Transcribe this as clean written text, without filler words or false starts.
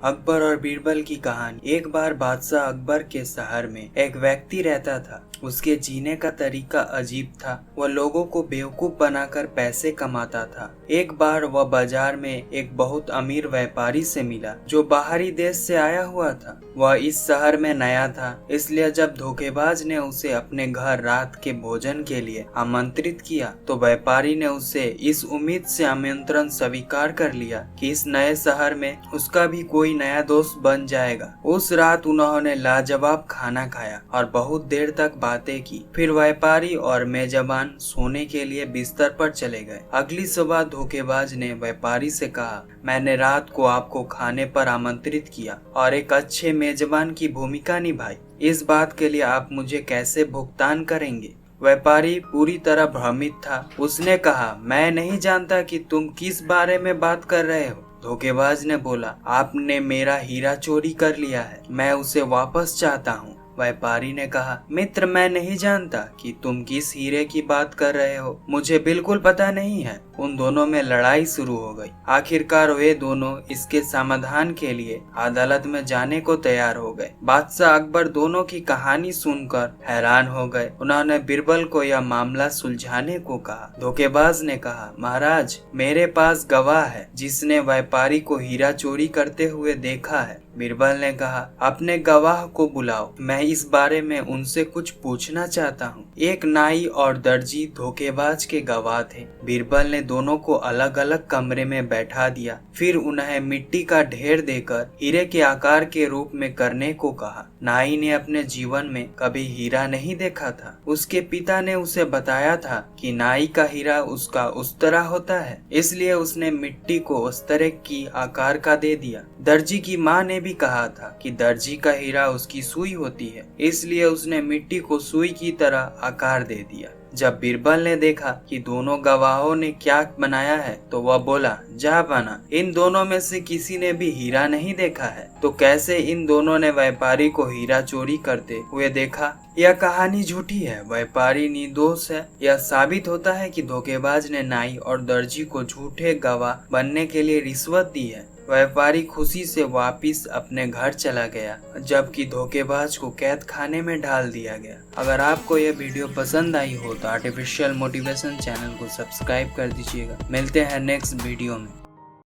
अकबर और बीरबल की कहानी। एक बार बादशाह अकबर के शहर में एक व्यक्ति रहता था। उसके जीने का तरीका अजीब था। वह लोगों को बेवकूफ बनाकर पैसे कमाता था। एक बार वह बाजार में एक बहुत अमीर व्यापारी से मिला जो बाहरी देश से आया हुआ था। वह इस शहर में नया था, इसलिए जब धोखेबाज ने उसे अपने घर रात के भोजन के लिए आमंत्रित किया तो व्यापारी ने उसे इस उम्मीद से आमंत्रण स्वीकार कर लिया कि इस नए शहर में उसका भी कोई नया दोस्त बन जाएगा। उस रात उन्होंने लाजवाब खाना खाया और बहुत देर तक बातें की। फिर व्यापारी और मेजबान सोने के लिए बिस्तर पर चले गए। अगली सुबह धोखेबाज ने व्यापारी से कहा, मैंने रात को आपको खाने पर आमंत्रित किया और एक अच्छे मेजबान की भूमिका निभाई। इस बात के लिए आप मुझे कैसे भुगतान करेंगे? व्यापारी पूरी तरह भ्रमित था। उसने कहा, मैं नहीं जानता कि तुम किस बारे में बात कर रहे हो। धोखेबाज ने बोला, आपने मेरा हीरा चोरी कर लिया है, मैं उसे वापस चाहता हूँ। व्यापारी ने कहा, मित्र, मैं नहीं जानता कि तुम किस हीरे की बात कर रहे हो, मुझे बिल्कुल पता नहीं है। उन दोनों में लड़ाई शुरू हो गई। आखिरकार वे दोनों इसके समाधान के लिए अदालत में जाने को तैयार हो गए। बादशाह अकबर दोनों की कहानी सुनकर हैरान हो गए। उन्होंने बीरबल को यह मामला सुलझाने को कहा। धोखेबाज ने कहा, महाराज, मेरे पास गवाह है जिसने व्यापारी को हीरा चोरी करते हुए देखा है। बीरबल ने कहा, अपने गवाह को बुलाओ, मैं इस बारे में उनसे कुछ पूछना चाहता हूँ। एक नाई और दर्जी धोखेबाज के गवाह थे। बीरबल ने दोनों को अलग अलग कमरे में बैठा दिया, फिर उन्हें मिट्टी का ढेर देकर हीरे के आकार के रूप में करने को कहा। नाई ने अपने जीवन में कभी हीरा नहीं देखा था। उसके पिता ने उसे बताया था कि नाई का हीरा उसका उस तरह होता है, इसलिए उसने मिट्टी को उस तरह की आकार का दे दिया। दर्जी की माँ ने भी कहा था कि दर्जी का हीरा उसकी सुई होती है, इसलिए उसने मिट्टी को सुई की तरह आकार दे दिया। जब बीरबल ने देखा कि दोनों गवाहों ने क्या बनाया है तो वह बोला, जापाना, इन दोनों में से किसी ने भी हीरा नहीं देखा है, तो कैसे इन दोनों ने व्यापारी को हीरा चोरी करते हुए देखा? यह कहानी झूठी है, व्यापारी निर्दोष है। यह साबित होता है कि धोखेबाज ने नाई और दर्जी को झूठे गवाह बनने के लिए रिश्वत दी है। व्यापारी खुशी से वापिस अपने घर चला गया, जबकि धोखेबाज को कैद खाने में डाल दिया गया। अगर आपको यह वीडियो पसंद आई हो तो आर्टिफिशियल मोटिवेशन चैनल को सब्सक्राइब कर दीजिएगा। मिलते हैं नेक्स्ट वीडियो में।